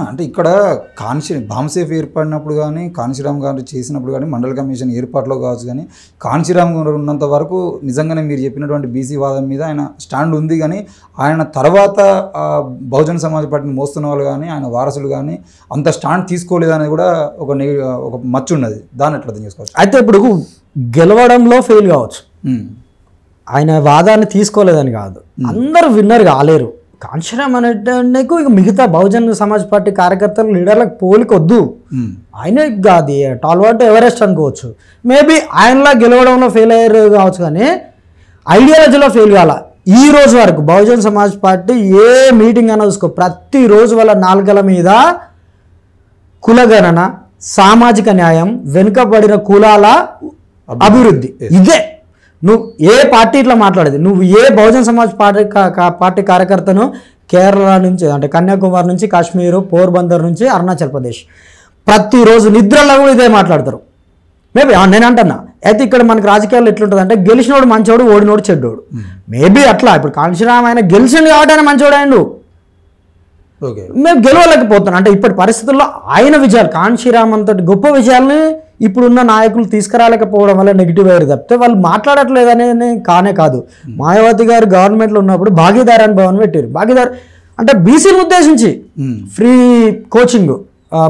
అంటే ఇక్కడ బాంసేఫ్ ఏర్పడినప్పుడు కానీ కాంశీరామ్ గారు చేసినప్పుడు కానీ మండల కమిషన్ ఏర్పాట్లో కావచ్చు కానీ కాంశీరామ్ గారు ఉన్నంత వరకు నిజంగానే మీరు చెప్పినటువంటి బీసీ వాదం మీద ఆయన స్టాండ్ ఉంది. కానీ ఆయన తర్వాత బహుజన సమాజ్ పార్టీని మోస్తున్న వాళ్ళు కానీ ఆయన వారసులు కానీ అంత స్టాండ్ తీసుకోలేదనేది కూడా ఒక మచ్చు ఉన్నది. దాన్ని ఎట్లా అర్థం చేసుకోవచ్చు? అయితే ఇప్పుడు గెలవడంలో ఫెయిల్ కావచ్చు, ఆయన వాదాన్ని తీసుకోలేదని కాదు, అందరూ విన్నర్ కాలేరు. కాంశీరామ్ అనేటకు ఇక మిగతా బహుజన సమాజ్ పార్టీ కార్యకర్తలు లీడర్లకు పోలికొద్దు. ఆయన కాదు టాల్వాట్ ఎవరెస్ట్ అనుకోవచ్చు. మేబీ ఆయనలా గెలవడంలో ఫెయిల్ అయ్యారు కావచ్చు, కానీ ఐడియాలజీలో ఫెయిల్ కాల. ఈ రోజు వరకు బహుజన సమాజ్ పార్టీ ఏ మీటింగ్ అయినా చూసుకో, ప్రతిరోజు వాళ్ళ నాలుకల మీద కులగణన, సామాజిక న్యాయం, వెనుకబడిన కులాల అభివృద్ధి, ఇదే. నువ్వు ఏ పార్టీ ఇట్లా మాట్లాడేది, నువ్వు ఏ బహుజన సమాజ్ పార్టీ కార్యకర్తను కేరళ నుంచి అంటే కన్యాకుమారి నుంచి కాశ్మీర్, పోర్బందర్ నుంచి అరుణాచల్ ప్రదేశ్ ప్రతిరోజు నిద్రలో కూడా ఇదే మాట్లాడతారు. మేబీ నేను అంటున్నా. అయితే ఇక్కడ మనకి రాజకీయాల్లో ఎట్లుంటుంది అంటే గెలిచినోడు మంచోడు, ఓడినోడు చెడ్డోడు. మేబీ అట్లా ఇప్పుడు కాంశీరామ్ ఆయన గెలిచిండు కాబట్టి ఆయన మంచోడు అయ్యిండు, మేము గెలవలేకపోతున్నాం. అంటే ఇప్పటి పరిస్థితుల్లో ఆయన విజయాలు, కాంశీరామ్ అంతటి గొప్ప విజయాలని ఇప్పుడున్న నాయకులు తీసుకురాలేకపోవడం వల్ల నెగిటివ్ అయ్యారు తప్పితే వాళ్ళు మాట్లాడట్లేదనే కానే కాదు. మాయావతి గారు గవర్నమెంట్లో ఉన్నప్పుడు భాగీదార్ అని భవన్ పెట్టారు. భాగీదార్ అంటే బీసీని ఉద్దేశించి ఫ్రీ కోచింగ్,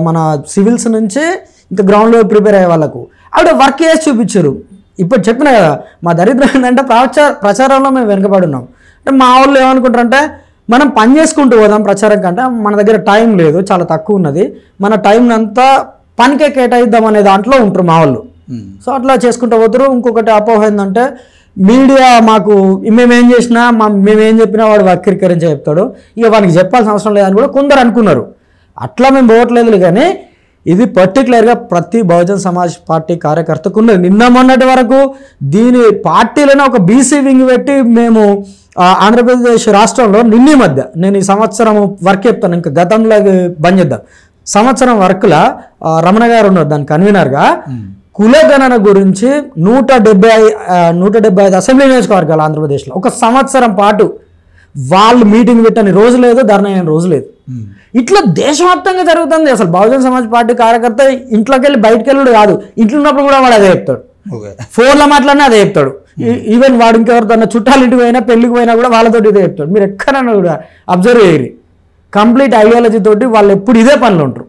మన సివిల్స్ నుంచి ఇంకా గ్రౌండ్లో ప్రిపేర్ అయ్యే వాళ్ళకు ఆవిడ వర్క్ చేసి చూపించారు. ఇప్పుడు చెప్పిన కదా, మా దరిద్రం ఏంటంటే ప్రచారంలో మేము వెనుకబడి ఉన్నాం. అంటే మా వాళ్ళు ఏమనుకుంటారంటే మనం పని చేసుకుంటూ పోదాం ప్రచారం కంటే, మన దగ్గర టైం లేదు, చాలా తక్కువ ఉన్నది, మన టైం అంతా పనికే కేటాయిద్దాం అనే దాంట్లో ఉంటారు మా వాళ్ళు. సో అట్లా చేసుకుంటూ పోతారు. ఇంకొకటి అపోహ ఏంటంటే మీడియా మాకు మేమేం చేసినా మేమేం చెప్పినా వాడు వక్రీకరించి చెప్తాడు, ఇక వానికి చెప్పాల్సిన అవసరం లేదని కూడా కొందరు అనుకున్నారు. అట్లా మేము పోవట్లేదు. కానీ ఇది పర్టికులర్గా ప్రతి బహుజన సమాజ్ పార్టీ కార్యకర్తకు ఉన్నది. నిన్న మొన్నటి వరకు దీని పార్టీలోనే ఒక బీసీ వింగ్ పెట్టి మేము ఆంధ్రప్రదేశ్ రాష్ట్రంలో నిన్న మధ్య నేను ఈ సంవత్సరం వర్క్ చెప్తాను, ఇంకా గతంలో బంద్ చేద్దాం. సంవత్సరం వర్క్లా రమణ గారు ఉన్నారు దాని కన్వీనర్గా. కులగణన గురించి 175 అసెంబ్లీ నియోజకవర్గాలు ఆంధ్రప్రదేశ్లో ఒక సంవత్సరం పాటు వాళ్ళు మీటింగ్ పెట్టని రోజు లేదు, ధర్నా అయిన రోజు లేదు. ఇట్లా దేశవ్యాప్తంగా జరుగుతుంది. అసలు బహుజన సమాజ్ పార్టీ కార్యకర్త ఇంట్లోకి వెళ్ళి బయటకు వెళ్ళడు కాదు, ఇంట్లో ఉన్నప్పుడు కూడా వాడు అదే చెప్తాడు, ఫోన్లో మాట్లాడినా అదే చెప్తాడు. ఈవెన్ వాడు ఇంకెవరితో చుట్టాలు ఇంటికి పోయినా పెళ్లికి పోయినా కూడా వాళ్ళతో ఇదే చెప్తాడు. మీరు ఎక్కడైనా కూడా అబ్జర్వ్ చేయరు, కంప్లీట్ ఐడియాలజీ తోటి వాళ్ళు ఎప్పుడు ఇదే పనులు ఉంటారు.